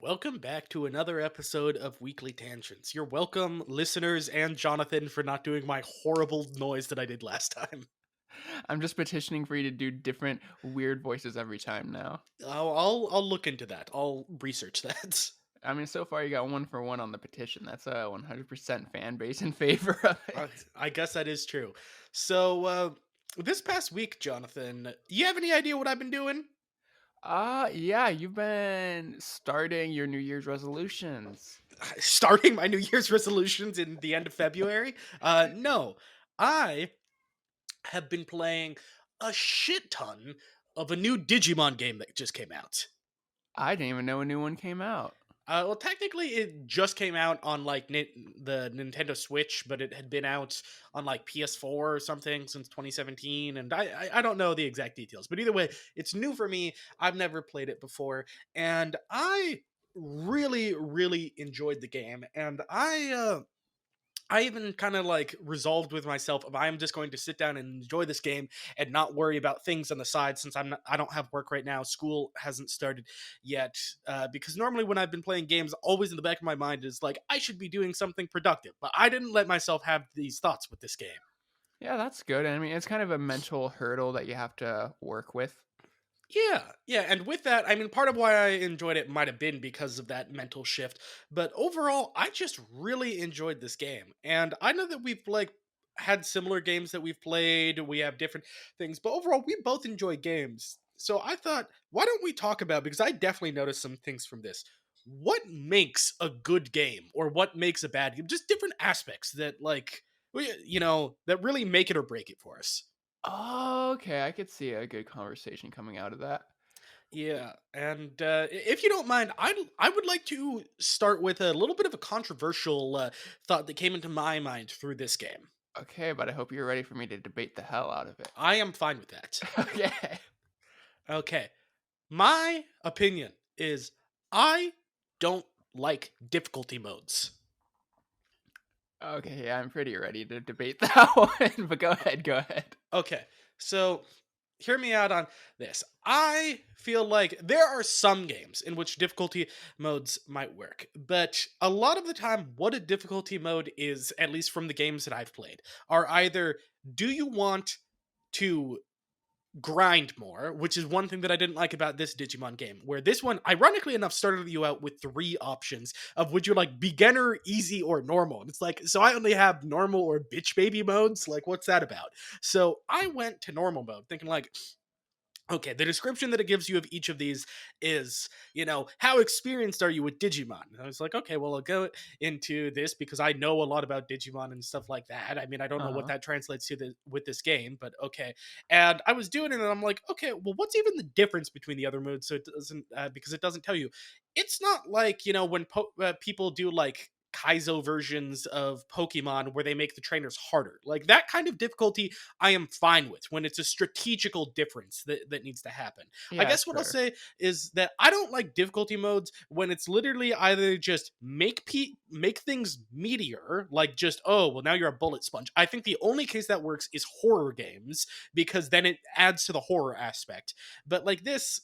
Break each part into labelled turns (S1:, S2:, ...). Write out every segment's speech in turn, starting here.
S1: Welcome back to another episode of Weekly Tangents. You're welcome, listeners, and Jonathan, for not doing my horrible noise that I did last time.
S2: I'm just petitioning for you to do different weird voices every time now.
S1: I'll look into that. I'll research that.
S2: I mean, so far you got 1 for 1 on the petition. That's a 100% fan base in favor of
S1: I,
S2: it.
S1: I guess that is true. So, this past week, Jonathan, you have any idea what I've been doing?
S2: Yeah, you've been starting your New Year's resolutions.
S1: Starting my New Year's resolutions in the end of February? No. I have been playing a shit ton of a new Digimon game that just came out.
S2: I didn't even know a new one came out.
S1: Well, technically, it just came out on like the Nintendo Switch, but it had been out on like PS4 or something since 2017, and I don't know the exact details. But either way, it's new for me. I've never played it before, and I really enjoyed the game. And I even kind of like resolved with myself if I'm just going to sit down and enjoy this game and not worry about things on the side since I don't have work right now. School hasn't started yet because normally when I've been playing games, always in the back of my mind is like I should be doing something productive, but I didn't let myself have these thoughts with this game.
S2: Yeah, that's good. I mean, it's kind of a mental hurdle that you have to work with.
S1: Yeah, and with that, I mean, part of why I enjoyed it might have been because of that mental shift, but overall, I just really enjoyed this game. And I know that we've like had similar games that we've played, we have different things, but overall, we both enjoy games. So I thought, why don't we talk about, because I definitely noticed some things from this. What makes a good game or what makes a bad game? Just different aspects that like that really make it or break it for us.
S2: Okay, I could see a good conversation coming out of that.
S1: Yeah, and if you don't mind, I would like to start with a little bit of a controversial thought that came into my mind through this game.
S2: Okay, but I hope you're ready for me to debate the hell out of it.
S1: I am fine with that.
S2: Okay.
S1: Okay, my opinion is I don't like difficulty modes.
S2: Okay, yeah, I'm pretty ready to debate that one, but go ahead, go ahead.
S1: Okay, so hear me out on this. I feel like there are some games in which difficulty modes might work, but a lot of the time, what a difficulty mode is, at least from the games that I've played, are either do you want to grind more, which is one thing that I didn't like about this Digimon game, where this one, ironically enough, started you out with three options of would you like beginner, easy, or normal. And it's like, so I only have normal or bitch baby modes. Like, what's that about? So I went to normal mode thinking like, okay, the description that it gives you of each of these is, how experienced are you with Digimon? And I was like, okay, well, I'll go into this because I know a lot about Digimon and stuff like that. I mean, I don't know what
S2: Uh-huh.
S1: that translates to with this game, but okay. And I was doing it, and I'm like, okay, well, what's even the difference between the other modes? So it doesn't, because it doesn't tell you. It's not like when people do like Kaizo versions of Pokemon where they make the trainers harder. Like that kind of difficulty I am fine with when it's a strategical difference that needs to happen. I
S2: Yeah,
S1: guess what I'll
S2: sure.
S1: say is that I don't like difficulty modes when it's literally either just make things meatier, like just oh well now you're a bullet sponge. I think the only case that works is horror games because then it adds to the horror aspect. But like this,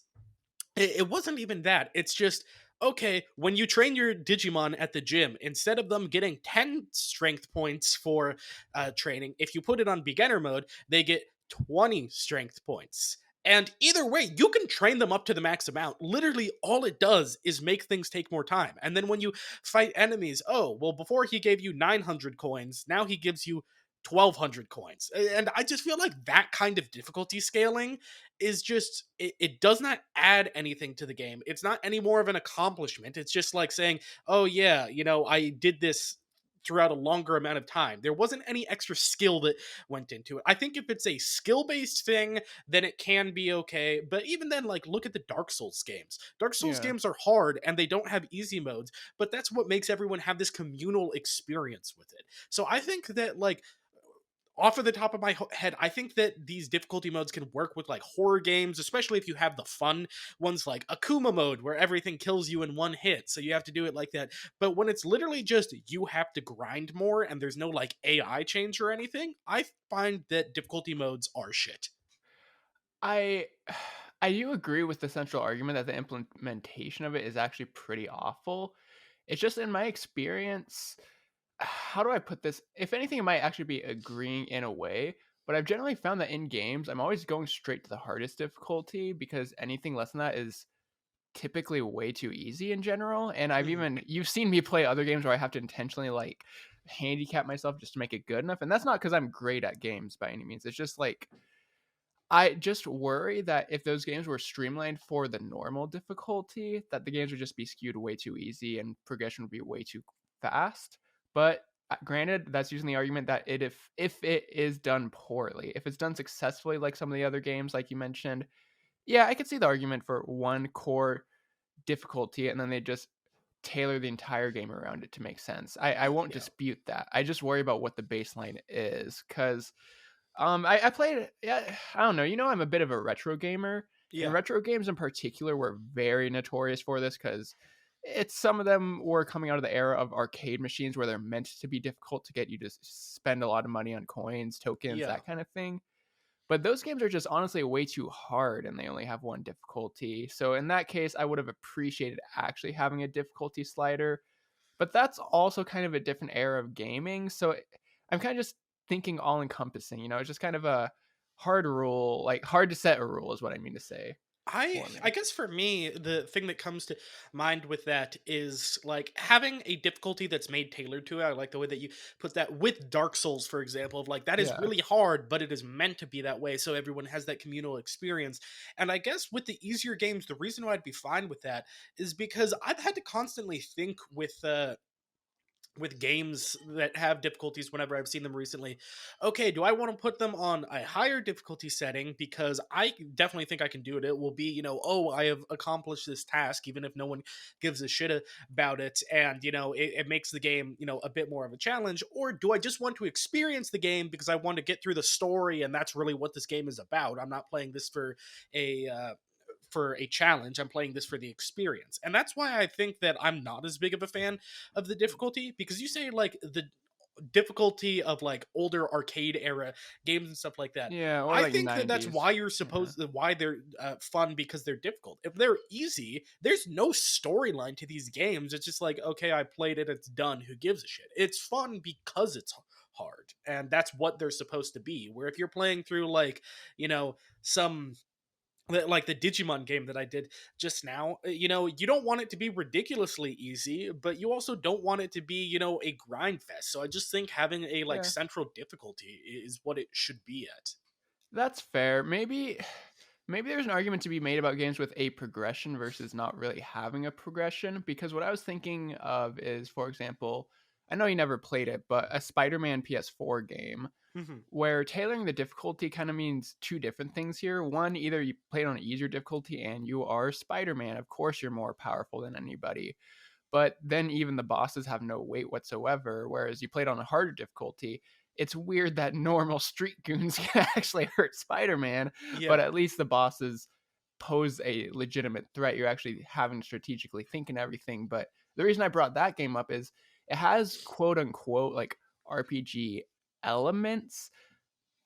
S1: it wasn't even that. It's just okay, when you train your Digimon at the gym, instead of them getting 10 strength points for training, if you put it on beginner mode, they get 20 strength points. And either way, you can train them up to the max amount. Literally, all it does is make things take more time. And then when you fight enemies, oh, well, before he gave you 900 coins, now he gives you 1200 coins. And I just feel like that kind of difficulty scaling is just it does not add anything to the game. It's not any more of an accomplishment. It's just like saying, "Oh yeah, I did this throughout a longer amount of time." There wasn't any extra skill that went into it. I think if it's a skill-based thing, then it can be okay. But even then, like look at the Dark Souls games. Dark Souls
S2: Yeah.
S1: games are hard and they don't have easy modes, but that's what makes everyone have this communal experience with it. So I think that like off of the top of my head, I think that these difficulty modes can work with like horror games, especially if you have the fun ones like Akuma mode, where everything kills you in one hit. So you have to do it like that. But when it's literally just you have to grind more and there's no like AI change or anything, I find that difficulty modes are shit.
S2: I I do agree with the central argument that the implementation of it is actually pretty awful. It's just in my experience, how do I put this? If anything, it might actually be agreeing in a way, but I've generally found that in games, I'm always going straight to the hardest difficulty because anything less than that is typically way too easy in general. And
S1: Mhm.
S2: you've seen me play other games where I have to intentionally like handicap myself just to make it good enough. And that's not because I'm great at games by any means. It's just like I just worry that if those games were streamlined for the normal difficulty, that the games would just be skewed way too easy and progression would be way too fast. But granted, that's using the argument that if it is done poorly, if it's done successfully, like some of the other games, like you mentioned, yeah, I could see the argument for one core difficulty, and then they just tailor the entire game around it to make sense. I won't
S1: Yeah.
S2: dispute that. I just worry about what the baseline is because I played yeah, I don't know, I'm a bit of a retro gamer, and
S1: Yeah.
S2: retro games in particular were very notorious for this because it's some of them were coming out of the era of arcade machines where they're meant to be difficult to get you to spend a lot of money on coins, tokens,
S1: Yeah.
S2: that kind of thing. But those games are just honestly way too hard and they only have one difficulty. So in that case, I would have appreciated actually having a difficulty slider, but that's also kind of a different era of gaming. So I'm kind of just thinking all encompassing, it's just kind of a hard rule, like hard to set a rule is what I mean to say
S1: I
S2: for
S1: I
S2: me.
S1: guess for me, the thing that comes to mind with that is like having a difficulty that's made tailored to it. I like the way that you put that with Dark Souls, for example, of like that is
S2: Yeah.
S1: really hard, but it is meant to be that way, so everyone has that communal experience. And I guess with the easier games, the reason why I'd be fine with that is because I've had to constantly think with games that have difficulties whenever I've seen them recently. Okay, do I want to put them on a higher difficulty setting because I definitely think I can do it? It will be, oh, I have accomplished this task, even if no one gives a shit about it. And, it makes the game, a bit more of a challenge. Or do I just want to experience the game because I want to get through the story and that's really what this game is about? I'm not playing this for a challenge. I'm playing this for the experience. And that's why I think that I'm not as big of a fan of the difficulty because you say like the difficulty of like older arcade era games and stuff like that.
S2: Yeah, or
S1: I
S2: like
S1: think that that's why
S2: 90s.
S1: you're
S2: Yeah.
S1: supposed why they're fun because they're difficult. If they're easy, there's no storyline to these games. It's just like, okay, I played it, it's done. Who gives a shit? It's fun because it's hard, and that's what they're supposed to be. Where if you're playing through like, some like the Digimon game that I did just now, you don't want it to be ridiculously easy, but you also don't want it to be, a grind fest. So I just think having a like
S2: Yeah.
S1: central difficulty is what it should be at.
S2: That's fair. Maybe there's an argument to be made about games with a progression versus not really having a progression because what I was thinking of is, for example, I know you never played it, but a Spider-Man PS4 game
S1: Hmm.
S2: where tailoring the difficulty kind of means two different things here. One, either you play it on easier difficulty and you are Spider-Man, of course you're more powerful than anybody, but then even the bosses have no weight whatsoever. Whereas you played on a harder difficulty, it's weird that normal street goons can actually hurt Spider-Man, but
S1: Yeah.
S2: at least the bosses pose a legitimate threat. You're actually having to strategically think and everything. But the reason I brought that game up is it has quote unquote like RPG elements,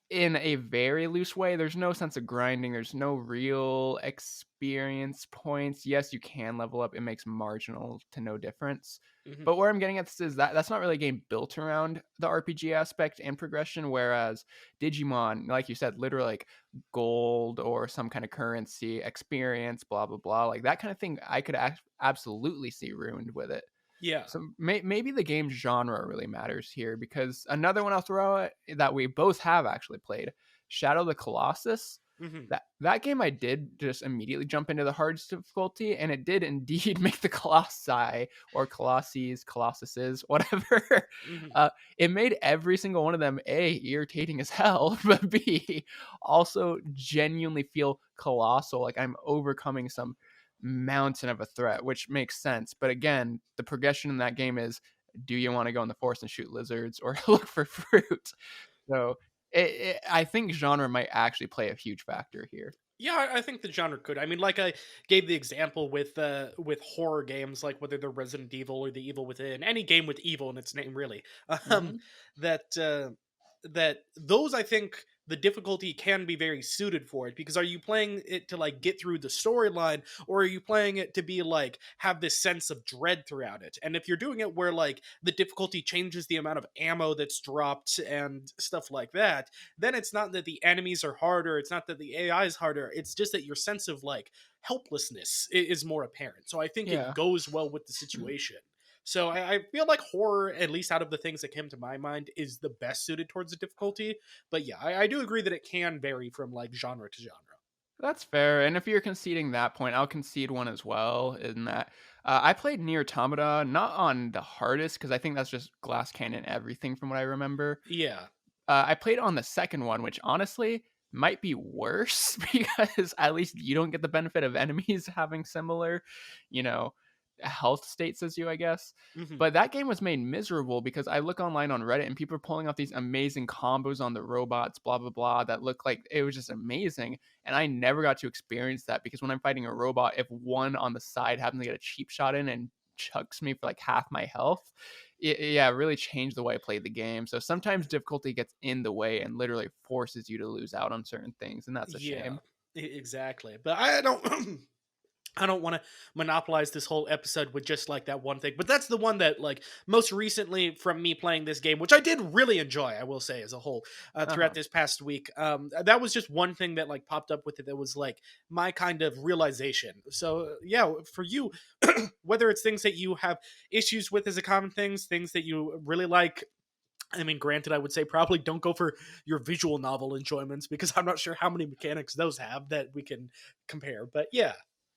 S2: in a very loose way. There's no sense of grinding. There's no real experience points. Yes, you can level up. It makes marginal to no difference.
S1: Hmm.
S2: But where I'm getting at this is that that's not really a game built around the RPG aspect and progression. Whereas Digimon, like you said, literally like gold or some kind of currency, experience, blah blah blah, like that kind of thing, I could absolutely see ruined with it.
S1: Yeah.
S2: So maybe the game genre really matters here because another one I'll throw out that we both have actually played, Shadow of the Colossus.
S1: Hmm.
S2: That game I did just immediately jump into the hardest difficulty, and it did indeed make the Colossi or Colosses, Colossuses, whatever.
S1: Hmm.
S2: It made every single one of them A, irritating as hell, but B, also genuinely feel colossal, like I'm overcoming some mountain of a threat, which makes sense. But again, the progression in that game is, do you want to go in the forest and shoot lizards or look for fruit? So I think genre might actually play a huge factor here.
S1: Yeah, I think the genre could. I mean, like I gave the example with horror games, like whether they're Resident Evil or The Evil Within, any game with evil in its name, really. Um,
S2: Hmm.
S1: that that those I think the difficulty can be very suited for it, because are you playing it to like get through the storyline, or are you playing it to be like have this sense of dread throughout it? And if you're doing it where like the difficulty changes the amount of ammo that's dropped and stuff like that, then it's not that the enemies are harder, it's not that the AI is harder, it's just that your sense of like helplessness is more apparent. So I think it
S2: Yeah.
S1: goes well with the situation. So I feel like horror, at least out of the things that came to my mind, is the best suited towards the difficulty. But yeah, I do agree that it can vary from like genre to genre.
S2: That's fair, and if you're conceding that point, I'll concede one as well in that, I played Nier Automata, not on the hardest, because I think that's just glass cannon everything from what I remember.
S1: Yeah.
S2: I played on the second one, which honestly might be worse because at least you don't get the benefit of enemies having similar, you know, health states as you, I guess.
S1: Hmm.
S2: But that game was made miserable because I look online on Reddit and people are pulling off these amazing combos on the robots, blah, blah, blah, that look like it was just amazing. And I never got to experience that because when I'm fighting a robot, if one on the side happens to get a cheap shot in and chucks me for like half my health, yeah, it really changed the way I played the game. So sometimes difficulty gets in the way and literally forces you to lose out on certain things, and that's a
S1: Yeah.
S2: shame.
S1: Exactly. But I don't I don't want to monopolize this whole episode with just like that one thing, but that's the one that like most recently from me playing this game, which I did really enjoy, I will say as a whole, throughout
S2: Uh-huh.
S1: this past week. That was just one thing that like popped up with it that was like my kind of realization. So yeah, for you, whether it's things that you have issues with as a common things that you really like. I mean, granted, I would say probably don't go for your visual novel enjoyments, because I'm not sure how many mechanics those have that we can compare. But yeah,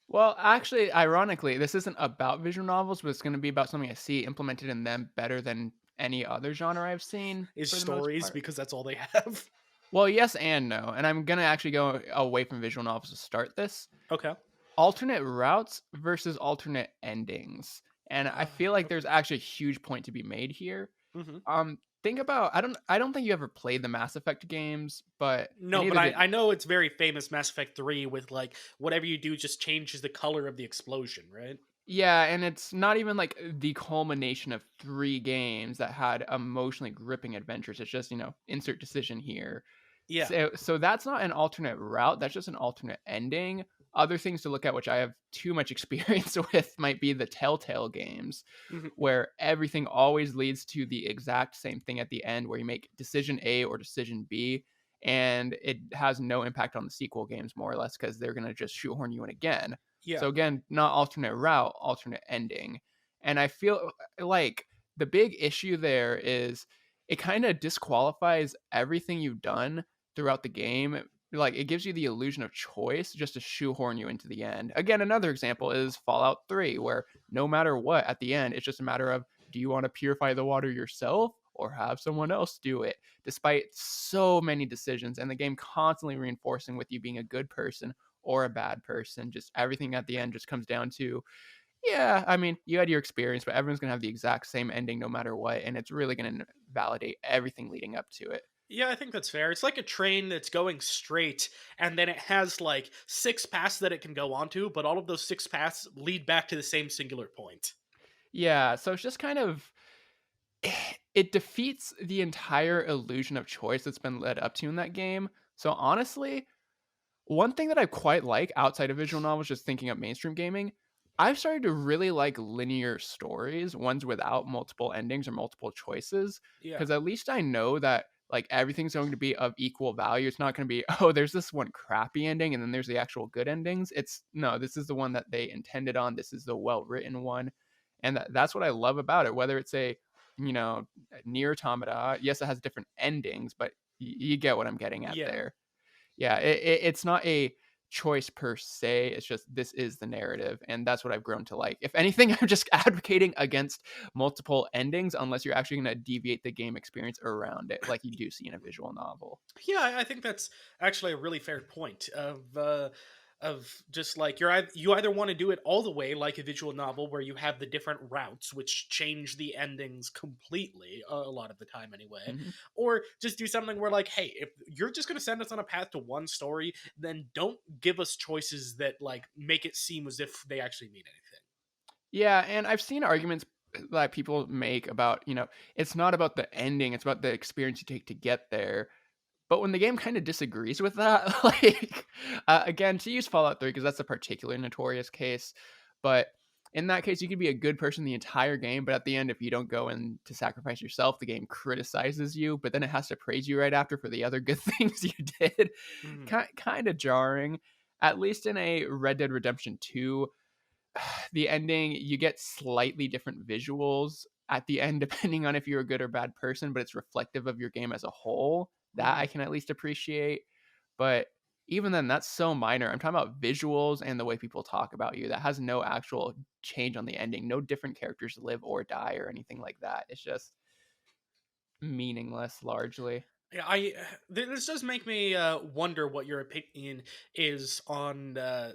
S2: Well, actually, ironically, this isn't about visual novels, but it's going to be about something I see implemented in them better than any other genre I've seen
S1: is
S2: for the most
S1: stories,
S2: part.
S1: because that's all they have.
S2: Well, yes and no. And I'm going to actually go away from visual novels to start this.
S1: Okay.
S2: Alternate routes versus alternate endings. And I feel like there's
S1: Okay.
S2: actually a huge point to be made here.
S1: Hmm.
S2: Think about I don't think you ever played the Mass Effect games, but and
S1: No, but
S2: neither did.
S1: I know it's very famous Mass Effect 3 with like whatever you do just changes the color of the explosion, right?
S2: Yeah, and it's not even like the culmination of 3 games that had emotionally gripping adventures. It's just, insert decision here.
S1: Yeah.
S2: So that's not an alternate route, that's just an alternate ending. Other things to look at, which I have too much experience with, might be the Telltale games,
S1: Hmm.
S2: where everything always leads to the exact same thing at the end, where you make decision A or decision B, and it has no impact on the sequel games, more or less, because they're gonna just shoehorn you in again.
S1: Yeah.
S2: So again, not alternate route, alternate ending. And I feel like the big issue there is it kind of disqualifies everything you've done throughout the game. Like it gives you the illusion of choice just to shoehorn you into the end. Again, another example is Fallout 3, where no matter what, at the end, it's just a matter of do you want to purify the water yourself or have someone else do it, despite so many decisions and the game constantly reinforcing with you being a good person or a bad person. Just everything at the end just comes down to, yeah, I mean, you had your experience, but everyone's going to have the exact same ending no matter what. And it's really going to validate everything leading up to it.
S1: Yeah, I think that's fair. It's like a train that's going straight, and then it has like six paths that it can go onto, but all of those six paths lead back to the same singular point.
S2: Yeah, so it's just kind of, it defeats the entire illusion of choice that's been led up to in that game. So honestly, one thing that I quite like outside of visual novels, just thinking of mainstream gaming, I've started to really like linear stories, ones without multiple endings or multiple choices,
S1: Yeah.
S2: because at least I know that like everything's going to be of equal value. It's not going to be, oh, there's this one crappy ending and then there's the actual good endings. It's no, this is the one that they intended on. This is the well written one, and that's what I love about it. Whether it's a near automata, yes, it has different endings, but you get what I'm getting at
S1: Yeah.
S2: there. Yeah, it's not a choice per se. It's just this is the narrative, and that's what I've grown to like. If anything, I'm just advocating against multiple endings unless you're actually going to deviate the game experience around it, like you do see in a visual novel.
S1: Yeah, I think that's actually a really fair point of just like you either want to do it all the way like a visual novel where you have the different routes which change the endings completely a lot of the time anyway,
S2: Mhm.
S1: or just do something where like, hey, if you're just going to send us on a path to one story, then don't give us choices that like make it seem as if they actually mean anything.
S2: Yeah, and I've seen arguments that people make about, it's not about the ending, it's about the experience you take to get there. But when the game kind of disagrees with that, like, again, to use Fallout 3, because that's a particularly notorious case, but in that case, you could be a good person the entire game, but at the end, if you don't go in to sacrifice yourself, the game criticizes you, but then it has to praise you right after for the other good things you did.
S1: Mhm.
S2: Kind of jarring. At least in a Red Dead Redemption 2, the ending, you get slightly different visuals at the end, depending on if you're a good or bad person, but it's reflective of your game as a whole. That I
S1: Mhm.
S2: can at least appreciate. But even then, that's so minor. I'm talking about visuals and the way people talk about you. That has no actual change on the ending. No different characters live or die or anything like that. It's just meaningless largely.
S1: Yeah, this does make me wonder what your opinion is on a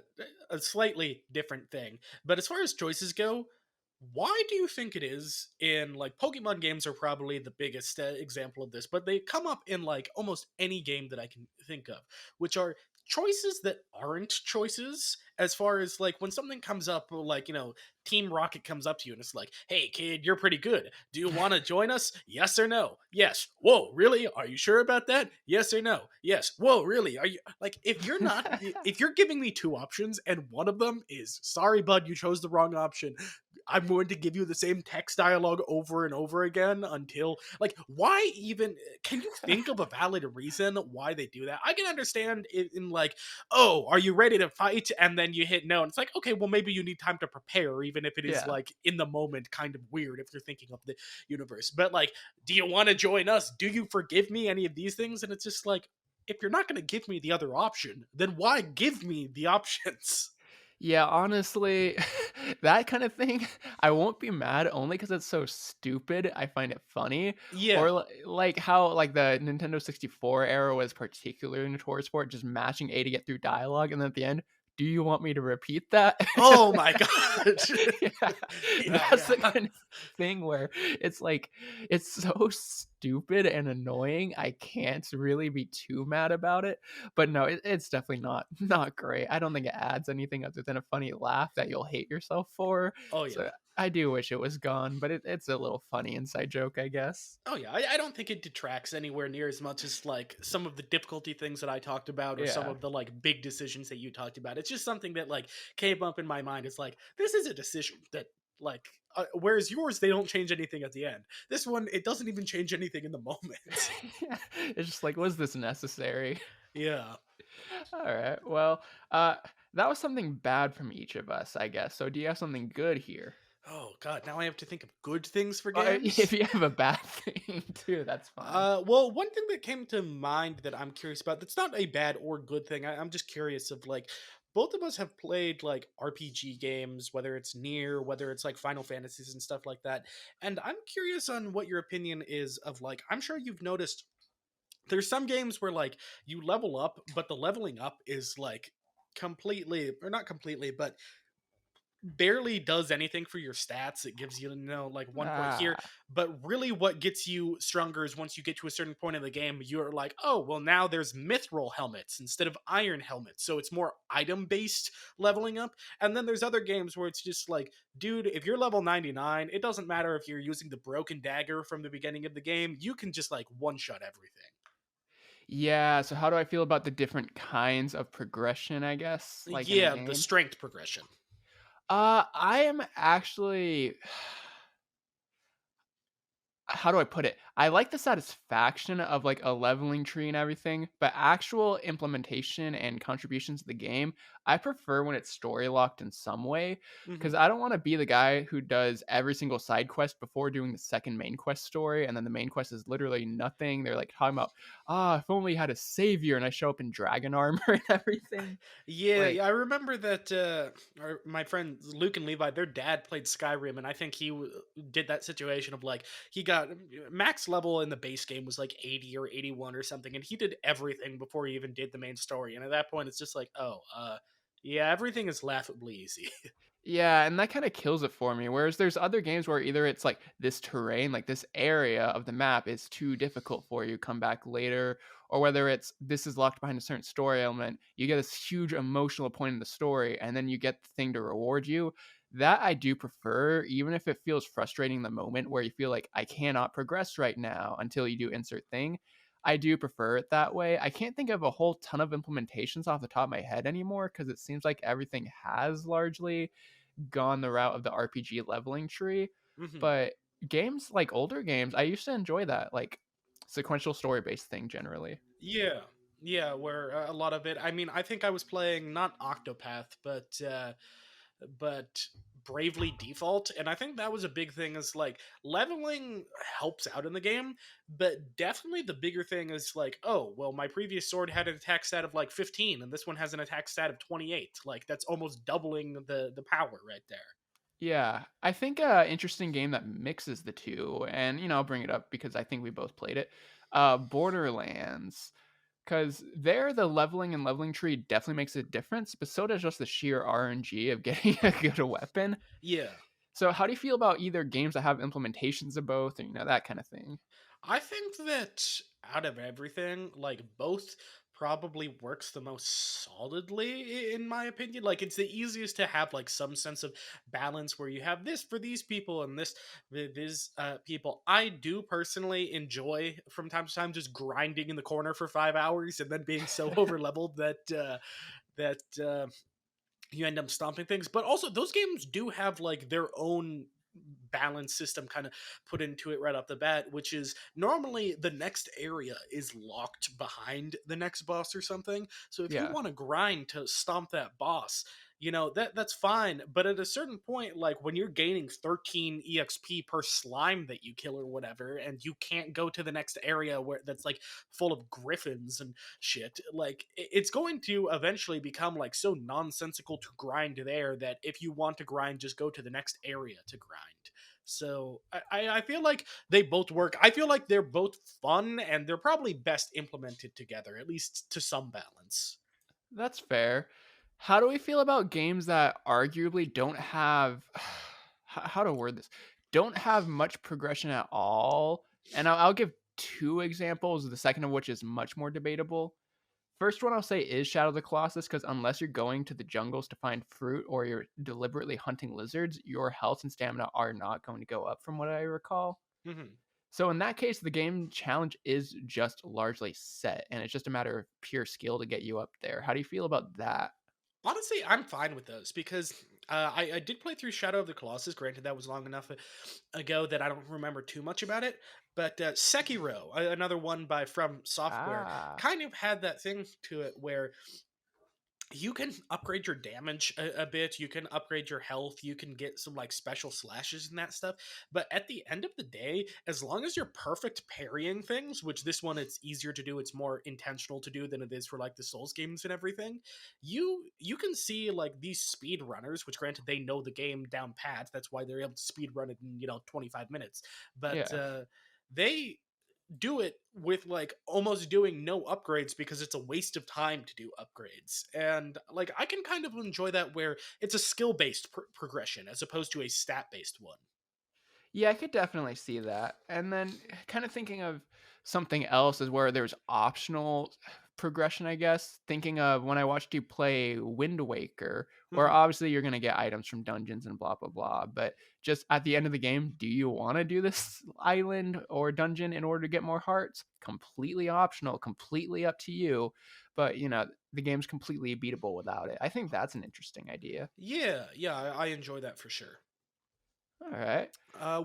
S1: slightly different thing. But as far as choices go, why do you think it is in like Pokemon games are probably the biggest example of this, but they come up in like almost any game that I can think of, which are choices that aren't choices as far as like when something comes up like Team Rocket comes up to you and it's like, hey kid, you're pretty good, do you want to join us, yes or no? Yes. Whoa, really? Are you sure about that? Yes or no? Yes. Whoa, really? Are you like, if you're giving me two options and one of them is sorry bud, you chose the wrong option, I'm going to give you the same text dialogue over and over again until like, why even can you think of a valid reason why they do that? I can understand it in like, oh, are you ready to fight? And then you hit no, and it's like, okay, well maybe you need time to prepare, even if it is
S2: Yeah.
S1: like in the moment kind of weird if you're thinking of the universe. But like, do you want to join us? Do you forgive me? Any of these things? And it's just like, if you're not going to give me the other option, then why give me the options?
S2: Yeah, honestly, that kind of thing, I won't be mad only because it's so stupid, I find it funny, or
S1: Yeah.
S2: like how, like, the Nintendo 64 era was particularly notorious for it, just mashing A to get through dialogue, and then at the end, "Do you want me to repeat that?"
S1: Oh my god.
S2: Yeah,
S1: Yeah,
S2: that's the
S1: yeah.
S2: kind of thing where it's like, it's so stupid and annoying, I can't really be too mad about it, but no, it's definitely not great. I don't think it adds anything other than a funny laugh that you'll hate yourself for.
S1: Oh
S2: So
S1: yeah.
S2: I do wish it was gone, but it's a little funny inside joke, I guess.
S1: Oh yeah, I don't think it detracts anywhere near as much as like some of the difficulty things that I talked about, or some
S2: Yeah.
S1: of the like big decisions that you talked about. It's just something that like came up in my mind. It's like, this is a decision that like, whereas yours they don't change anything at the end. This one, it doesn't even change anything in the moment.
S2: It's just like, was this necessary?
S1: Yeah.
S2: All right. Well, uh, that was something bad from each of us, I guess. So do you have something good here?
S1: Oh god, now I have to think of good things for
S2: If
S1: games.
S2: you have a bad thing too, that's fine.
S1: Well, one thing that came to mind that I'm curious about, that's not a bad or good thing. I'm just curious of like, both of us have played like RPG games, whether it's Near, whether it's like Final Fantasies and stuff like that. And I'm curious on what your opinion is of like, I'm sure you've noticed there's some games where like you level up, but the leveling up is like completely, or not completely, but barely does anything for your stats. It gives you, like 1 point here,
S2: Ah.
S1: but really what gets you stronger is once you get to a certain point in the game, you're like, oh, well, now there's mithril helmets instead of iron helmets. So it's more item based leveling up. And then there's other games where it's just like, dude, if you're level 99, it doesn't matter if you're using the broken dagger from the beginning of the game, you can just like one shot everything.
S2: Yeah, so how do I feel about the different kinds of progression, I guess, like in a
S1: Yeah, the
S2: game?
S1: strength progression.
S2: I am actually how do I put it? I like the satisfaction of like a leveling tree and everything, but actual implementation and contributions to the game, I prefer when it's story locked in some way
S1: Hmm.
S2: because I don't want to be the guy who does every single side quest before doing the second main quest story, and then the main quest is literally nothing. They're like talking about, if only had a savior, and I show up in dragon armor and everything.
S1: Yeah,
S2: Like,
S1: yeah, I remember that. My friends Luke and Levi, their dad played Skyrim, and I think did that situation of like he got max level in the base game was like 80 or 81 or something, and he did everything before he even did the main story. And at that point, it's just like, oh, yeah, everything is laughably easy.
S2: yeah, and that kinda kills it for me, whereas there's other games where either it's, like, this terrain, like, this area of the map is too difficult for you, come back later, or whether it's this is locked behind a certain story element, you get this huge emotional point in the story, and then you get the thing to reward you. That I do prefer, even if it feels frustrating in the moment where you feel like, "I cannot progress right now," until you do insert thing. I do prefer it that way. I can't think of a whole ton of implementations off the top of my head anymore because it seems like everything has largely gone the route of the RPG leveling tree.
S1: Hmm.
S2: But games like older games, I used to enjoy that, like sequential story based thing generally.
S1: Yeah. Yeah, where a lot of it, I mean, I think I was playing not Octopath, but Bravely Default, and I think that was a big thing is like leveling helps out in the game, but definitely the bigger thing is like, oh, well, my previous sword had an attack stat of like 15 and this one has an attack stat of 28. Like that's almost doubling the power right there.
S2: Yeah, I think a interesting game that mixes the two, and I'll bring it up because I think we both played it. Borderlands, because there the leveling and leveling tree definitely makes a difference, but so does just the sheer RNG of getting a good weapon.
S1: Yeah.
S2: So, how do you feel about either games that have implementations of both, and that kind of thing?
S1: I think that out of everything, like both probably works the most solidly in my opinion. Like it's the easiest to have like some sense of balance where you have this for these people and this these people. I do personally enjoy from time to time just grinding in the corner for 5 hours and then being so over leveled that you end up stomping things. But also those games do have like their own balance system kind of put into it right off the bat, which is normally the next area is locked behind the next boss or something. So if you
S2: Yeah.
S1: want to grind to stomp that boss, that's fine. But at a certain point, like when you're gaining 13 exp per slime that you kill or whatever, and you can't go to the next area where that's like full of griffins and shit, like it's going to eventually become like so nonsensical to grind there that if you want to grind, just go to the next area to grind. So I feel like they both work. I feel like they're both fun and they're probably best implemented together, at least to some balance.
S2: That's fair. How do we feel about games that arguably don't have how to word this? Don't have much progression at all? And I'll give two examples, the second of which is much more debatable. First one I'll say is Shadow of the Colossus because unless you're going to the jungles to find fruit or you're deliberately hunting lizards, your health and stamina are not going to go up from what I recall.
S1: Hmm.
S2: So in that case, the game challenge is just largely set, and it's just a matter of pure skill to get you up there. How do you feel about that?
S1: Honestly, I'm fine with those because I did play through Shadow of the Colossus. Granted, that was long enough ago that I don't remember too much about it. But Sekiro, another one by From Software,
S2: Ah,
S1: kind of had that thing to it where you can upgrade your damage a bit, you can upgrade your health, you can get some like special slashes and that stuff, but at the end of the day, as long as you're perfect parrying things, which this one it's easier to do, it's more intentional to do than it is for like the Souls games and everything, you can see like these speed runners, which granted they know the game down pat, that's why they're able to speed run it in 25 minutes, but
S2: yeah.
S1: they do it with like almost doing no upgrades because it's a waste of time to do upgrades. And like I can kind of enjoy that where it's a skill based progression as opposed to a stat based one.
S2: Yeah, I could definitely see that. And then kind of thinking of something else is where there's optional progression, I guess. Thinking of when I watched you play Wind Waker, where
S1: Mhm.
S2: obviously you're going to get items from dungeons and blah, blah, blah. But just at the end of the game, do you want to do this island or dungeon in order to get more hearts? Completely optional, completely up to you. But, the game's completely beatable without it. I think that's an interesting idea.
S1: Yeah, yeah, I enjoy that for sure.
S2: All right.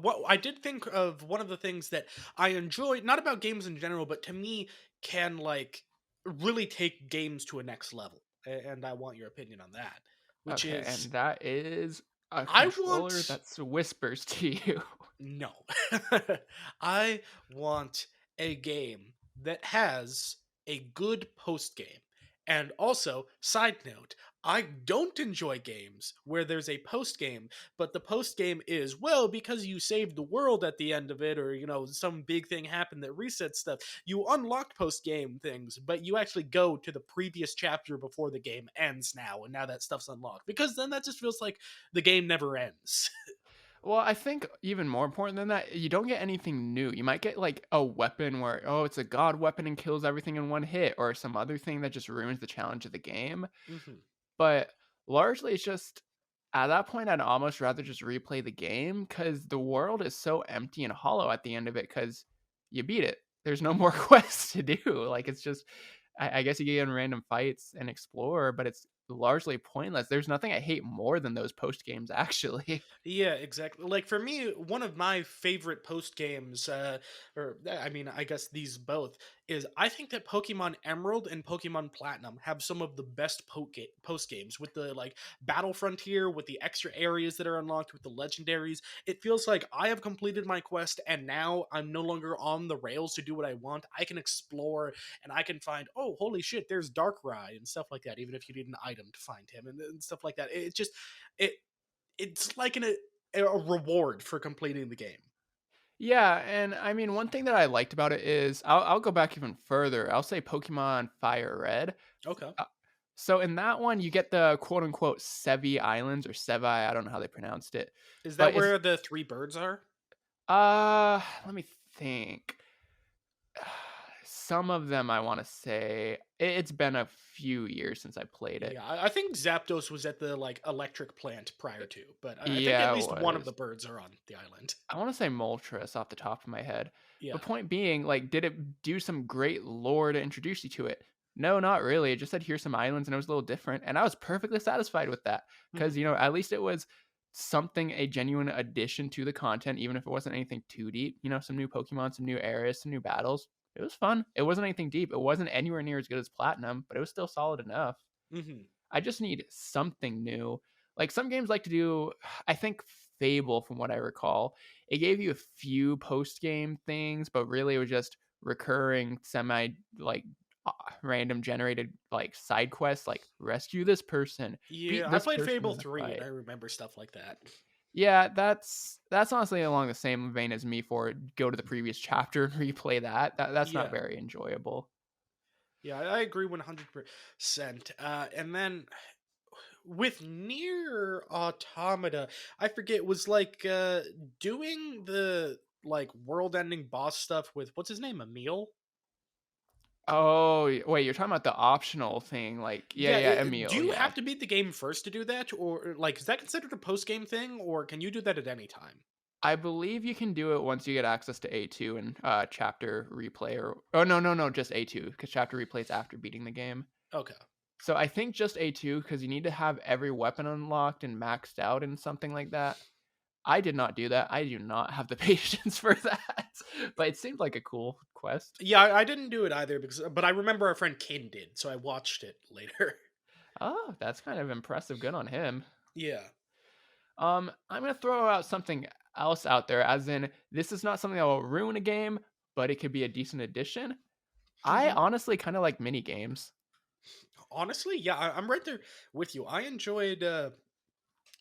S1: What I did think of one of the things that I enjoy, not about games in general, but to me can like really take games to a next level. And I want your opinion on that, which
S2: Okay,
S1: is
S2: and that is a
S1: I
S2: controller
S1: want
S2: that whispers to you.
S1: no. I want a game that has a good post game. And also, side note, I don't enjoy games where there's a post game, but the post game is, well, because you saved the world at the end of it, or, some big thing happened that resets stuff. You unlocked post game things, but you actually go to the previous chapter before the game ends now, and now that stuff's unlocked. Because then that just feels like the game never ends.
S2: Well, I think even more important than that, you don't get anything new. You might get like a weapon where, oh, it's a god weapon and kills everything in one hit, or some other thing that just ruins the challenge of the game.
S1: Hmm.
S2: But largely, it's just at that point, I'd almost rather just replay the game because the world is so empty and hollow at the end of it because you beat it. there's no more quests to do. Like it's just I guess you get in random fights and explore, but it's largely pointless. There's nothing I hate more than those post games actually.
S1: Yeah, exactly. Like for me, one of my favorite post games, I mean, I guess these both is I think that Pokemon Emerald and Pokemon Platinum have some of the best post games with the like Battle Frontier, with the extra areas that are unlocked, with the legendaries. It feels like I have completed my quest and now I'm no longer on the rails to do what I want. I can explore and I can find, oh, holy shit, there's Darkrai and stuff like that, even if you need an item to find him and stuff like that. It just it it's like a reward for completing the game.
S2: Yeah, and I mean, one thing that I liked about it is I'll go back even further. I'll say Pokemon Fire Red.
S1: Okay.
S2: Uh, so in that one, you get the quote unquote Sevi Islands or Sevi. I don't know how they pronounced it,
S1: Is that
S2: but it's
S1: where the three birds are?
S2: let me think. Some of them I want to say it's been a few years since I played it.
S1: Yeah, I think Zapdos was at the like electric plant prior to, but I think at
S2: Yeah, it
S1: least one of
S2: was.
S1: the birds are on the island.
S2: I want to say Moltres off the top of my head.
S1: Yeah.
S2: But point being, like, did it do some great lore to introduce you to it? No, not really. It just said here's some islands and it was a little different. And I was perfectly satisfied with that. Because,
S1: Hmm.
S2: at least it was something, a genuine addition to the content, even if it wasn't anything too deep. Some new Pokemon, some new areas, some new battles. It was fun. It wasn't anything deep. It wasn't anywhere near as good as Platinum, but it was still solid enough.
S1: Hmm.
S2: I just need something new. Like some games like to do, I think Fable, from what I recall, it gave you a few post game things, but really it was just recurring semi like random generated like side quests, like rescue this person,
S1: Yeah,
S2: beat
S1: I
S2: this
S1: played
S2: person
S1: Fable
S2: in a
S1: 3 and
S2: fight.
S1: I remember stuff like that.
S2: Yeah, that's honestly along the same vein as me for go to the previous chapter and replay that. That's not
S1: Yeah.
S2: very enjoyable.
S1: Yeah, I agree 100%. And then with Near Automata, I forget was like doing the like world-ending boss stuff with what's his name, Emil?
S2: Oh, wait, you're talking about the optional thing, like
S1: Yeah,
S2: yeah,
S1: do
S2: Emil,
S1: you
S2: yeah.
S1: have to beat the game first to do that, or like is that considered a post-game thing, or can you do that at any time?
S2: I believe you can do it once you get access to A2 and chapter replay or oh no, just A2 because chapter replay is after beating the game.
S1: Okay.
S2: So I think just A2 because you need to have every weapon unlocked and maxed out and something like that. I did not do that. I do not have the patience for that. But it seemed like a cool quest.
S1: Yeah, I didn't do it either but I remember our friend Kin did, so I watched it later.
S2: Oh, that's kind of impressive. Good on him.
S1: Yeah.
S2: I'm gonna throw out something else out there, as in this is not something that will ruin a game, but it could be a decent addition. I
S1: Hmm.
S2: honestly kind of like mini games.
S1: Honestly, yeah, I'm right there with you. I enjoyed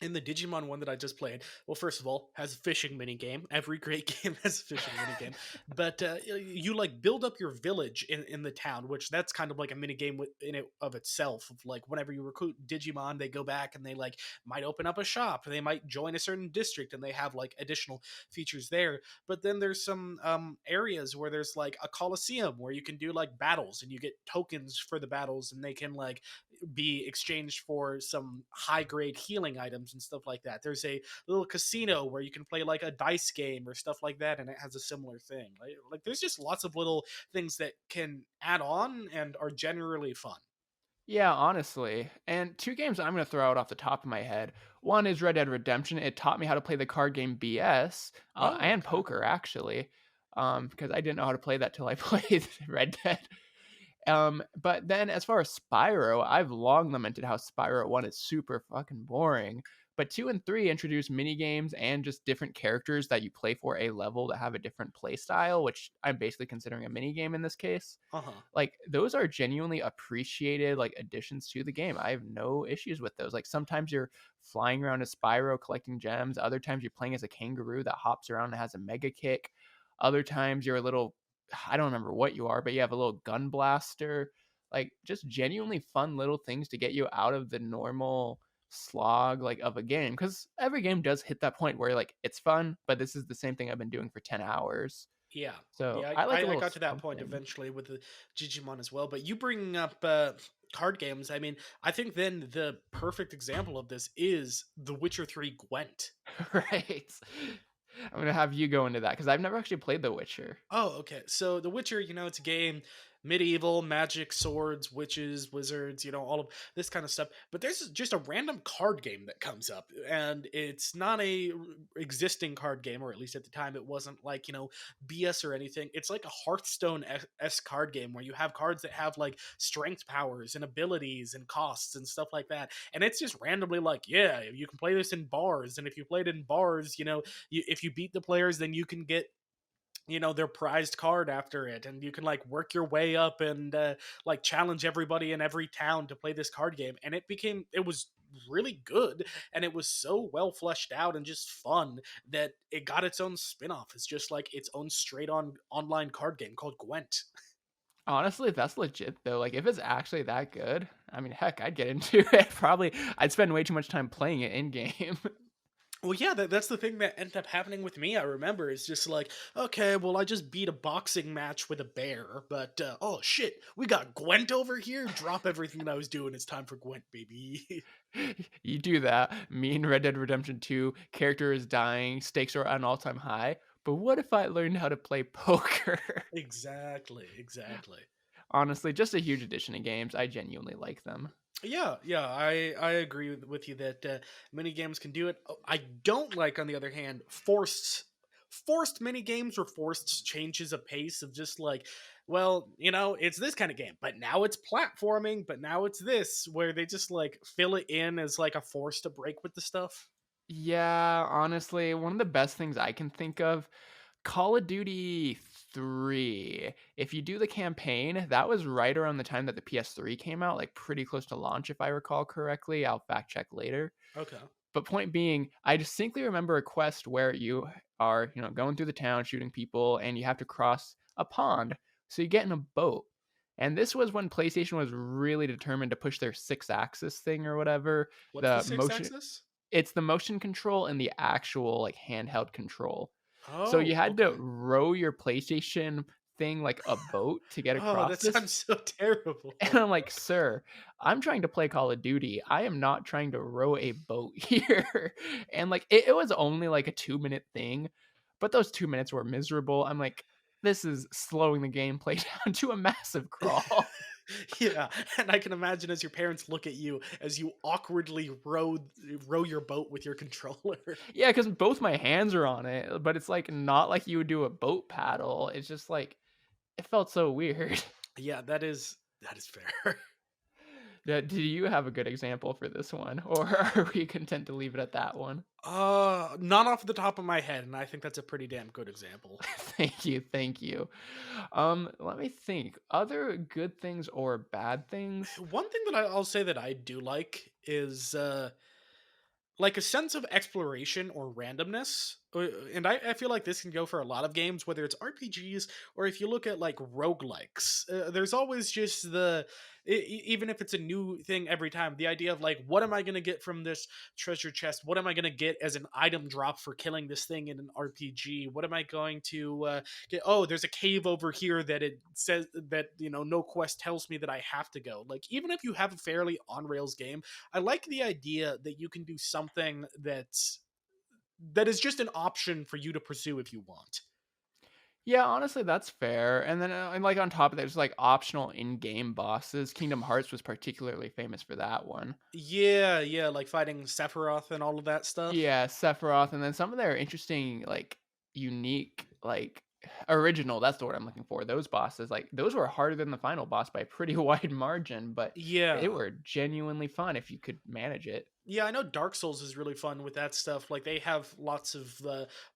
S1: in the Digimon one that I just played, well, first of all, has a fishing mini game. Every great game has a fishing mini game. But you like build up your village in the town, which that's kind of like a mini game in it of itself. Of like whenever you recruit Digimon, they go back and they like might open up a shop. They might join a certain district and they have like additional features there. But then there's some areas where there's like a coliseum where you can do like battles and you get tokens for the battles and they can like be exchanged for some high grade healing items and stuff like that. There's a little casino where you can play like a dice game or stuff like that, and it has a similar thing. Like there's just lots of little things that can add on and are generally fun.
S2: Yeah, honestly. And two games I'm going to throw out off the top of my head. One is Red Dead Redemption. It taught me how to play the card game BS
S1: Oh,
S2: and
S1: okay.
S2: poker, actually, because I didn't know how to play that till I played Red Dead. But then as far as Spyro, I've long lamented how Spyro 1 is super fucking boring. But 2 and 3 introduce mini games and just different characters that you play for a level that have a different play style, which I'm basically considering a mini game in this case.
S1: Uh huh.
S2: Like those are genuinely appreciated like additions to the game. I have no issues with those. Like sometimes you're flying around a Spyro collecting gems, other times you're playing as a kangaroo that hops around and has a mega kick. Other times you're a little I don't remember what you are, but you have a little gun blaster. Like just genuinely fun little things to get you out of the normal slog like of a game because every game does hit that point where like it's fun, but this is the same thing I've been doing for 10 hours.
S1: Yeah.
S2: So
S1: Yeah,
S2: I like a
S1: I
S2: little
S1: got to that point
S2: something.
S1: eventually with the Digimon as well. But you bringing up card games, I mean, I think then the perfect example of this is The Witcher 3 Gwent.
S2: Right. I'm gonna have you go into that because I've never actually played The Witcher.
S1: Oh, okay. So The Witcher, it's a game, medieval, magic, swords, witches, wizards, all of this kind of stuff. But there's just a random card game that comes up, and it's not existing card game, or at least at the time, it wasn't like BS or anything. It's like a Hearthstone s card game where you have cards that have like strength powers and abilities and costs and stuff like that, and it's just randomly like, yeah, you can play this in bars, and if you played in bars, if you beat the players, then you can get their prized card after it, and you can like work your way up and like challenge everybody in every town to play this card game. And it was really good, and it was so well fleshed out and just fun that it got its own spin-off. It's just like its own straight on online card game called Gwent.
S2: Honestly, that's legit though. Like if it's actually that good, I mean, heck, I'd get into it. Probably, I'd spend way too much time playing it in game.
S1: Well, yeah, that's the thing that ended up happening with me. I remember it's just like, okay, well, I just beat a boxing match with a bear, but oh shit, we got Gwent over here. Drop everything that I was doing. It's time for Gwent, baby.
S2: You do that. Me in Red Dead Redemption 2, character is dying, stakes are at an all-time high. But what if I learned how to play poker?
S1: Exactly, exactly.
S2: Honestly, just a huge addition to games. I genuinely like them.
S1: Yeah, yeah, I agree with you that mini games can do it. Oh, I don't like, on the other hand, forced mini games or forced changes of pace of just like, well, it's this kind of game, but now it's platforming, but now it's this, where they just like fill it in as like a force to break with the stuff.
S2: Yeah, honestly, one of the best things I can think of, Call of Duty 3. If you do the campaign, that was right around the time that the PS3 came out, like pretty close to launch, if I recall correctly. I'll fact check later.
S1: Okay.
S2: But point being, I distinctly remember a quest where you are, going through the town shooting people and you have to cross a pond. So you get in a boat. And this was when PlayStation was really determined to push their six axis thing or whatever.
S1: What's the
S2: The
S1: six
S2: motion
S1: axis?
S2: It's the motion control and the actual like handheld control. So you
S1: Oh,
S2: had to
S1: okay.
S2: row your PlayStation thing like a boat to get
S1: Oh,
S2: across
S1: that
S2: this.
S1: sounds so terrible.
S2: And I'm like, sir, I'm trying to play Call of Duty. I am not trying to row a boat here. And like, it was only like a 2 minute thing, but those 2 minutes were miserable. I'm like, this is slowing the gameplay down to a massive crawl.
S1: Yeah, and I can imagine as your parents look at you as you awkwardly row your boat with your controller.
S2: Yeah, because both my hands are on it, but it's like not like you would do a boat paddle. It's just like, it felt so weird.
S1: Yeah, that is fair.
S2: Yeah, do you have a good example for this one, or are we content to leave it at that one?
S1: Not off the top of my head, and I think that's a pretty damn good example.
S2: Thank you, thank you. Let me think. Other good things or bad things?
S1: One thing that I'll say that I do like is like a sense of exploration or randomness. And I feel like this can go for a lot of games, whether it's RPGs or if you look at like roguelikes. There's always just even if it's a new thing every time, the idea of like, what am I going to get from this treasure chest? What am I going to get as an item drop for killing this thing in an RPG? What am I going to get? Oh, there's a cave over here that it says that, no quest tells me that I have to go. Like, even if you have a fairly on rails game, I like the idea that you can do something that is just an option for you to pursue if you want.
S2: Yeah, honestly, that's fair. And then, and like on top of that, there's like optional in-game bosses. Kingdom Hearts was particularly famous for that one.
S1: Yeah, yeah, like fighting Sephiroth and all of that stuff.
S2: Yeah, Sephiroth, and then some of their interesting, like unique, like original. That's the word I'm looking for. Those bosses, like those were harder than the final boss by a pretty wide margin, but they
S1: Yeah.
S2: were genuinely fun if you could manage it.
S1: Yeah, I know Dark Souls is really fun with that stuff. Like they have lots of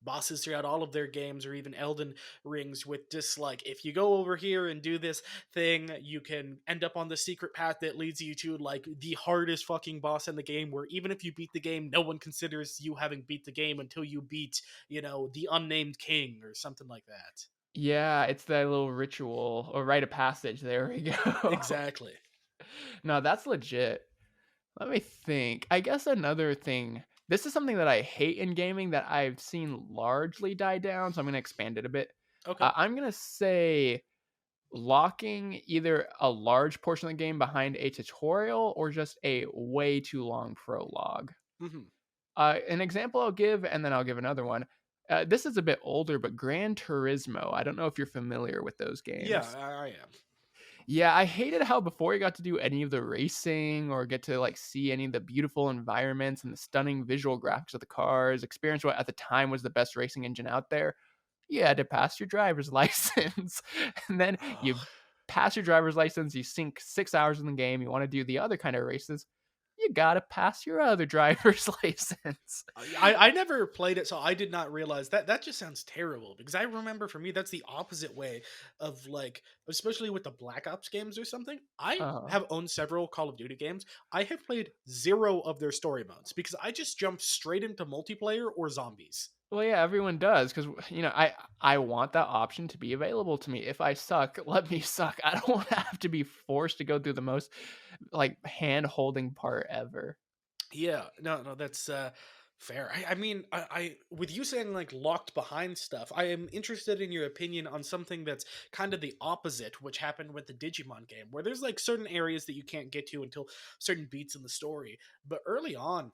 S1: bosses throughout all of their games, or even Elden Rings, with just like, if you go over here and do this thing, you can end up on the secret path that leads you to like the hardest fucking boss in the game. Where even if you beat the game, no one considers you having beat the game until you beat, the unnamed king or something like that.
S2: Yeah, it's that little ritual or rite of passage. There we go.
S1: Exactly.
S2: No, that's legit. Let me think. I guess another thing. This is something that I hate in gaming that I've seen largely die down, so I'm gonna expand it a bit.
S1: Okay.
S2: I'm gonna say locking either a large portion of the game behind a tutorial or just a way too long prologue.
S1: Hmm.
S2: An example I'll give, and then I'll give another one. This is a bit older, but Gran Turismo. I don't know if you're familiar with those
S1: Yeah,
S2: games.
S1: I am.
S2: Yeah, I hated how before you got to do any of the racing or get to like see any of the beautiful environments and the stunning visual graphics of the cars, experience what at the time was the best racing engine out there. You had to pass your driver's license. And then you pass your driver's license, you sink 6 hours in the game, you want to do the other kind of races, you gotta pass your other driver's license.
S1: I never played it, so I did not realize that. That just sounds terrible because I remember for me that's the opposite way of like, especially with the Black Ops games or something. I
S2: uh
S1: have owned several Call of Duty games. I have played zero of their story modes because I just jumped straight into multiplayer or zombies.
S2: Well, yeah, everyone does because I want that option to be available to me. If I suck, let me suck. I don't want to have to be forced to go through the most like hand holding part ever.
S1: Yeah, no, that's fair. I mean, I with you saying like locked behind stuff, I am interested in your opinion on something that's kind of the opposite, which happened with the Digimon game, where there's like certain areas that you can't get to until certain beats in the story. But early on,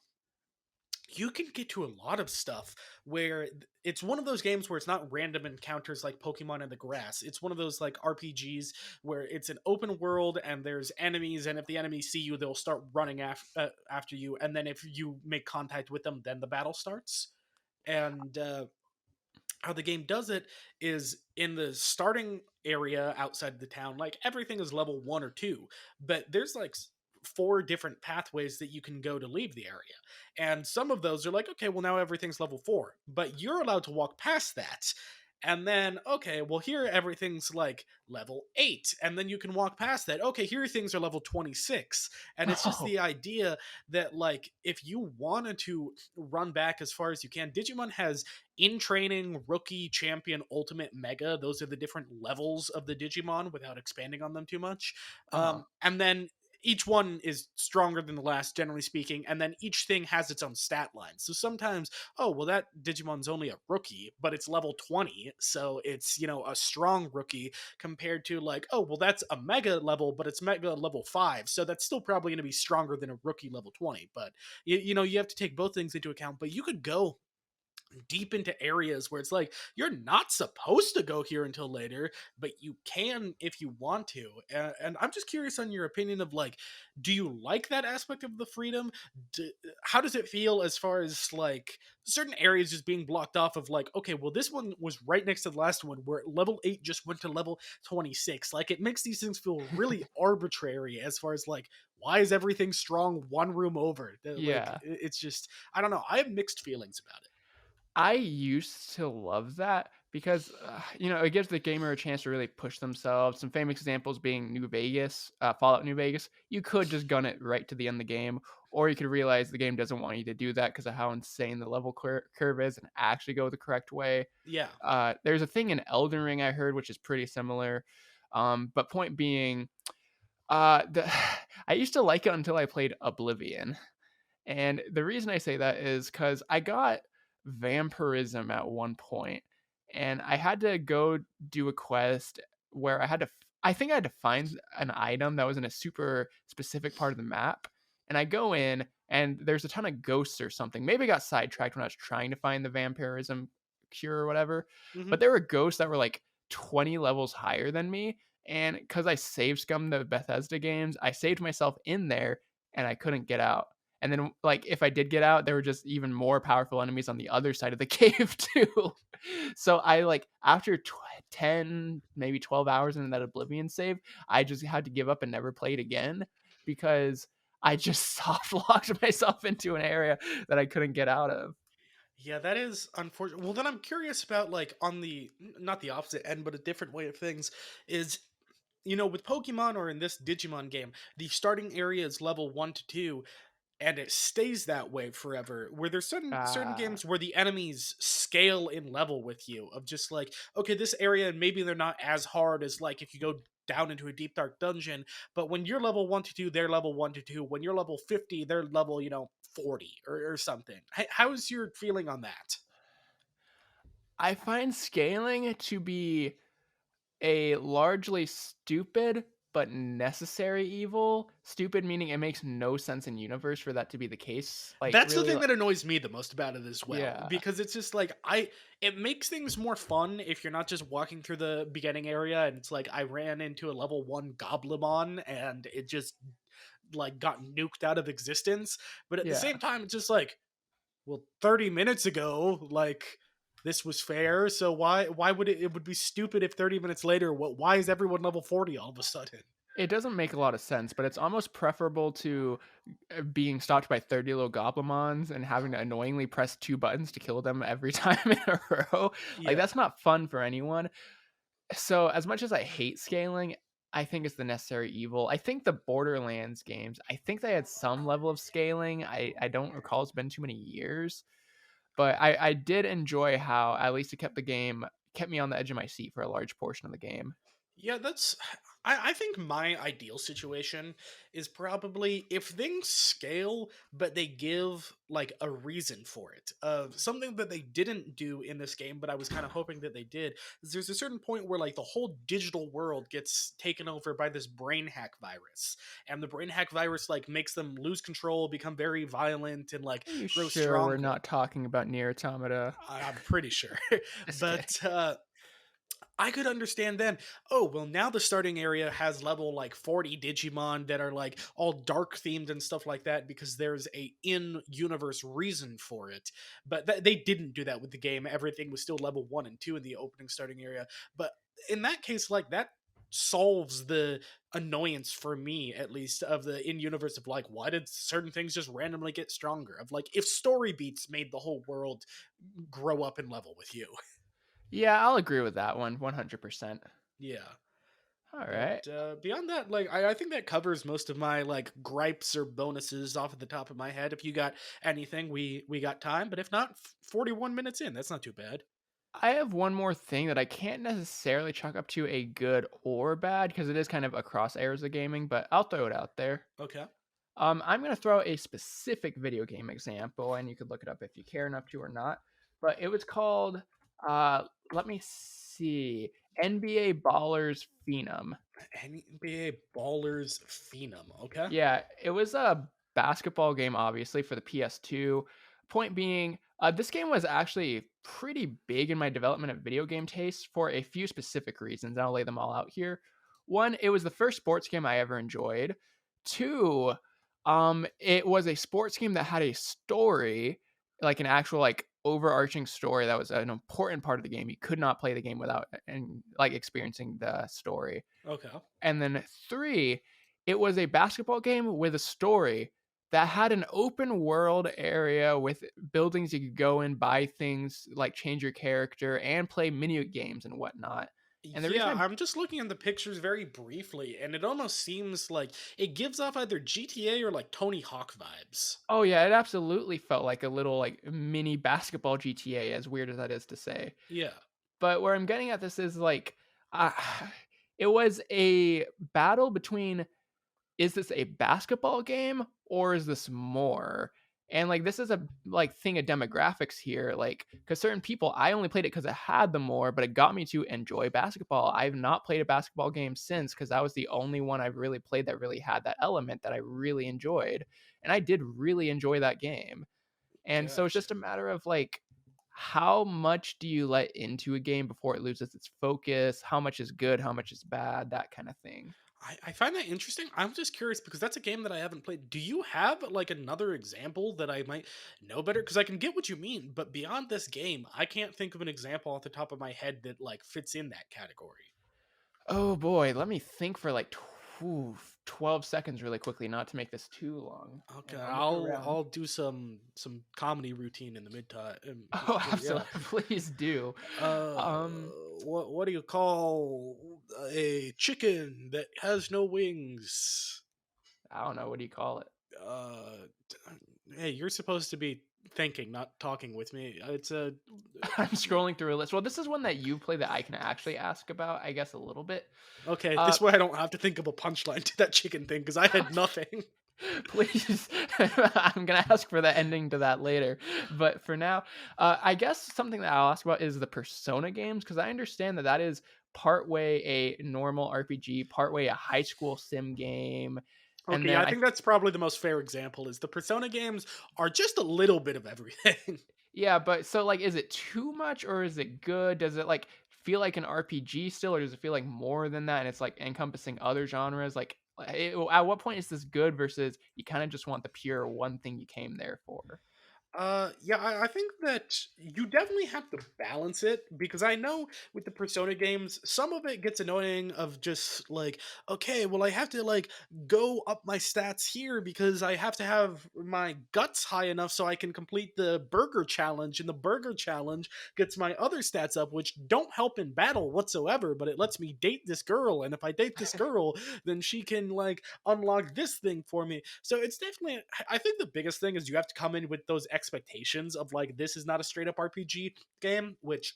S1: you can get to a lot of stuff where it's one of those games where it's not random encounters like Pokemon in the grass. It's one of those like RPGs where it's an open world and there's enemies, and if the enemies see you, they'll start running after you, and then if you make contact with them, then the battle starts. And how the game does it is in the starting area outside the town, like everything is level 1 or 2, but there's like four different pathways that you can go to leave the area. And some of those are like, okay, well, now everything's level 4, but you're allowed to walk past that. And then, okay, well, here everything's like level 8. And then you can walk past that. Okay, here things are level 26. And it's just
S2: Oh,
S1: the idea that, like, if you wanted to run back as far as you can, Digimon has in training, rookie, champion, ultimate, mega. Those are the different levels of the Digimon without expanding on them too much.
S2: uh-huh.
S1: And then each one is stronger than the last, generally speaking, and then each thing has its own stat line. So sometimes, oh, well, that Digimon's only a rookie, but it's level 20, so it's, a strong rookie compared to like, oh, well, that's a mega level, but it's mega level 5, so that's still probably going to be stronger than a rookie level 20. But you have to take both things into account. But you could go deep into areas where it's like you're not supposed to go here until later, but you can if you want to. And I'm just curious on your opinion of like, do you like that aspect of the freedom? How does it feel as far as like certain areas just being blocked off of like, okay, well, this one was right next to the last one where level 8 just went to level 26. Like, it makes these things feel really arbitrary as far as like, why is everything strong one room over? Like,
S2: Yeah.
S1: it's just, I don't know, I have mixed feelings about it.
S2: I used to love that because, it gives the gamer a chance to really push themselves. Some famous examples being New Vegas, Fallout New Vegas. You could just gun it right to the end of the game, or you could realize the game doesn't want you to do that because of how insane the level curve is and actually go the correct way.
S1: Yeah.
S2: There's a thing in Elden Ring I heard, which is pretty similar. But point being, the I used to like it until I played Oblivion. And the reason I say that is because I got vampirism at one point, and I had to go do a quest where I think I had to find an item that was in a super specific part of the map. And I go in, and there's a ton of ghosts or something. Maybe I got sidetracked when I was trying to find the vampirism cure or whatever.
S1: Hmm.
S2: But there were ghosts that were like 20 levels higher than me. And because I save scummed the Bethesda games, I saved myself in there and I couldn't get out. And then, like, if I did get out, there were just even more powerful enemies on the other side of the cave too. So I like after 10, maybe 12 hours in that Oblivion save, I just had to give up and never played again because I just soft locked myself into an area that I couldn't get out of.
S1: Yeah, that is unfortunate. Well, then I'm curious about like on the not the opposite end, but a different way of things is, with Pokemon or in this Digimon game, the starting area is level 1 to 2, and it stays that way forever. Where there's certain
S2: Uh,
S1: games where the enemies scale in level with you, of just like, okay, this area maybe they're not as hard as like if you go down into a deep dark dungeon, but when you're level 1 to 2, they're level 1 to 2. When you're level 50, they're level 40 or something. How's your feeling on that?
S2: I find scaling to be a largely stupid but necessary evil. Stupid meaning it makes no sense in universe for that to be the case. Like
S1: That's the
S2: really,
S1: thing that annoys me the most about it as well,
S2: yeah,
S1: because it's just like it makes things more fun if you're not just walking through the beginning area and it's like I ran into a level 1 Goblimon and it just like got nuked out of existence, but at the
S2: yeah.
S1: same time it's just like, well, 30 minutes ago, like this was fair, so why would it would be stupid if 30 minutes later, why is everyone level 40 all of a sudden?
S2: It doesn't make a lot of sense, but it's almost preferable to being stopped by 30 little goblimons and having to annoyingly press 2 buttons to kill them every time in a row. Like,
S1: Yeah.
S2: that's not fun for anyone. So, as much as I hate scaling, I think it's the necessary evil. I think the Borderlands games, I think they had some level of scaling. I don't recall, it's been too many years, but I did enjoy how at least it kept me on the edge of my seat for a large portion of the game.
S1: Yeah, that's. I think my ideal situation is probably if things scale, but they give like a reason for it. Something that they didn't do in this game, but I was kind of hoping that they did. Is there's a certain point where like the whole digital world gets taken over by this brain hack virus, and the brain hack virus like makes them lose control, become very violent, and like
S2: Are you
S1: grow
S2: sure we're
S1: stronger.
S2: not talking about Nier Automata?
S1: I'm pretty sure,
S2: Just kidding.
S1: but I could understand then. Oh, well, now the starting area has level like 40 Digimon that are like all dark themed and stuff like that because there's a in universe reason for it. But they didn't do that with the game. Everything was still level 1 and 2 in the opening starting area. But in that case, like that solves the annoyance for me at least of the in universe of like why did certain things just randomly get stronger of like if story beats made the whole world grow up and level with you.
S2: Yeah, I'll agree with that one 100%.
S1: Yeah.
S2: All
S1: But
S2: right.
S1: beyond that, like I think that covers most of my like gripes or bonuses off at the top of my head. If you got anything, we got time. But if not, 41 minutes in, that's not too bad.
S2: I have one more thing that I can't necessarily chalk up to a good or bad because it is kind of across eras of gaming, but I'll throw it out there.
S1: Okay.
S2: I'm going to throw a specific video game example, and you could look it up if you care enough to or not. But it was called, let me see, NBA Ballers Phenom.
S1: NBA Ballers Phenom. Okay.
S2: Yeah, it was a basketball game, obviously, for the PS2. Point being, this game was actually pretty big in my development of video game tastes for a few specific reasons. And I'll lay them all out here. One, it was the first sports game I ever enjoyed. Two, it was a sports game that had a story, like an actual like overarching story that was an important part of the game. You could not play the game without and like experiencing the story.
S1: Okay.
S2: And then three, it was a basketball game with a story that had an open world area with buildings you could go and buy things, like change your character and play mini games and whatnot. And the reason
S1: Yeah, I'm just looking at the pictures very briefly, and it almost seems like it gives off either GTA or like Tony Hawk vibes.
S2: oh yeah, it absolutely felt like a little like mini basketball GTA, as weird as that is to say.
S1: Yeah.
S2: But where I'm getting at this is like, uh, it was a battle between, is this a basketball game or is this more? And like this is a like thing of demographics here, like because certain people, I only played it because it had the more, but it got me to enjoy basketball. I've not played a basketball game since because that was the only one I've really played that really had that element that I really enjoyed, and I did really enjoy that game. And so it's
S1: Gotcha.
S2: just a matter of like, how much do you let into a game before it loses its focus? How much is good? How much is bad? That kind of thing.
S1: I find that interesting. I'm just curious because that's a game that I haven't played. Do you have like another example that I might know better? Because I can get what you mean, but beyond this game, I can't think of an example off the top of my head that like fits in that category.
S2: Oh boy, let me think for like 12 seconds really quickly, not to make this too long.
S1: Okay,
S2: And I'll look around.
S1: I'll do some comedy routine in the mid time.
S2: Oh,
S1: Yeah.
S2: absolutely. Please do.
S1: Uh,
S2: Um,
S1: what do you call a chicken that has no wings?
S2: I don't know. What do you call it?
S1: Uh, hey, you're supposed to be thinking, not talking with me. It's a
S2: I'm scrolling through a list. Well, this is one that you play that I can actually ask about, I guess, a little bit.
S1: okay.
S2: Uh,
S1: This way, I don't have to think of a punchline to that chicken thing because I had nothing.
S2: Please, I'm gonna ask for the ending to that later. But for now, I guess something that I'll ask about is the Persona games because I understand that that is partway a normal RPG, partway a high school sim game, and
S1: Okay,
S2: then
S1: yeah, I think that's probably the most fair example is the Persona games are just a little bit of everything.
S2: yeah, but so like, is it too much or is it good? Does it like feel like an RPG still, or does it feel like more than that? And it's like encompassing other genres. Like, at what point is this good versus you kind of just want the pure one thing you came there for?
S1: Yeah, I think that you definitely have to balance it because I know with the Persona games, some of it gets annoying of just like, okay, well, I have to like go up my stats here because I have to have my guts high enough so I can complete the burger challenge, and the burger challenge gets my other stats up, which don't help in battle whatsoever, but it lets me date this girl, and if I date this girl, then she can like unlock this thing for me. So it's definitely, I think the biggest thing is you have to come in with those expectations of like, this is not a straight up RPG game, which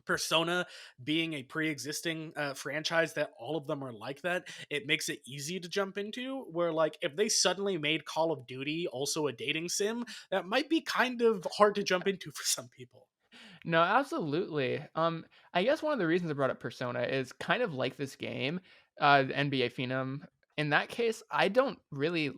S1: Persona being a pre-existing franchise that all of them are like that, it makes it easy to jump into. Where like if they suddenly made Call of Duty also a dating sim, that might be kind of hard to jump into for some people.
S2: No, absolutely. I guess one of the reasons I brought up Persona is kind of like this game, NBA Phenom. In that case, I don't really.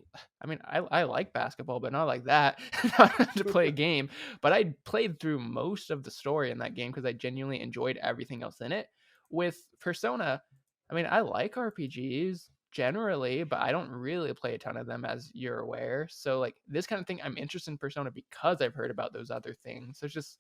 S2: I mean, I like basketball, but not like that. Not to play a game, but I played through most of the story in that game because I genuinely enjoyed everything else in it. With Persona, I mean, I like RPGs generally, but I don't really play a ton of them, as you're aware. So, like this kind of thing, I'm interested in Persona because I've heard about those other things. So it's just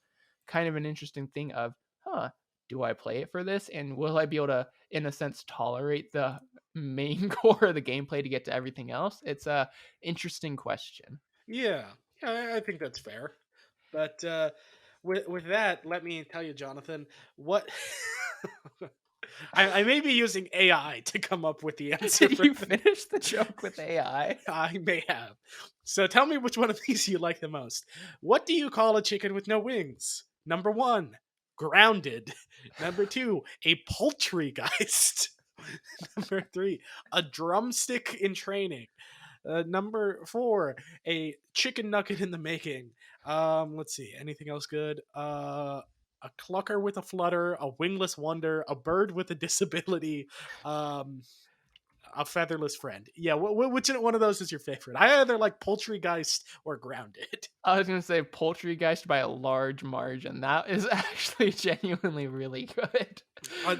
S2: kind of an interesting thing of, huh, do I play it for this? And will I be able to, in a sense, tolerate the main core of the gameplay to get to everything else? It's a interesting question.
S1: Yeah, yeah, I think that's fair. But with that, let me tell you, Jonathan, what I may be using AI to come up with the answer
S2: Did
S1: for
S2: you finish the joke with AI?
S1: I may have. So tell me which one of these you like the most. What do you call a chicken with no wings? Number one, grounded. Number two, a poultrygeist. Number three, a drumstick in training. Number four, a chicken nugget in the making. Let's see, anything else good? A clucker with a flutter, a wingless wonder, a bird with a disability, um, a featherless friend. Yeah, which one of those is your favorite? I either like Poultrygeist or Grounded.
S2: I was gonna say Poultrygeist by a large margin. That is actually genuinely really good.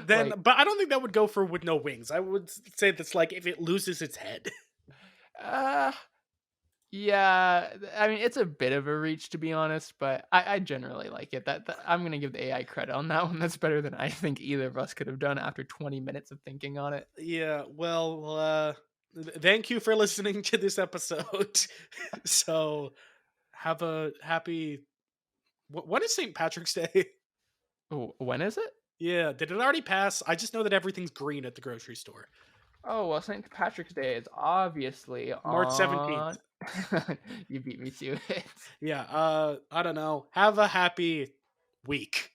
S1: Then,
S2: Like,
S1: but I don't think that would go for with no wings. I would say that's like if it loses its head.
S2: uh yeah, I mean, it's a bit of a reach to be honest, but I generally like it. That I'm gonna give the AI credit on that one. That's better than I think either of us could have done after 20 minutes of thinking on it.
S1: Yeah, well, thank you for listening to this episode. So have a happy. When is St. Patrick's Day?
S2: Oh, when is it?
S1: Yeah, did it already pass? I just know that everything's green at the grocery store.
S2: Oh well, St. Patrick's Day is obviously
S1: March 17th.
S2: on. You beat me to it.
S1: Yeah, I don't know. Have a happy week.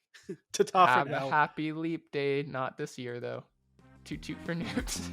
S1: Ta-ta for
S2: Have a
S1: now.
S2: happy leap day. Not this year though. Toot toot for newts.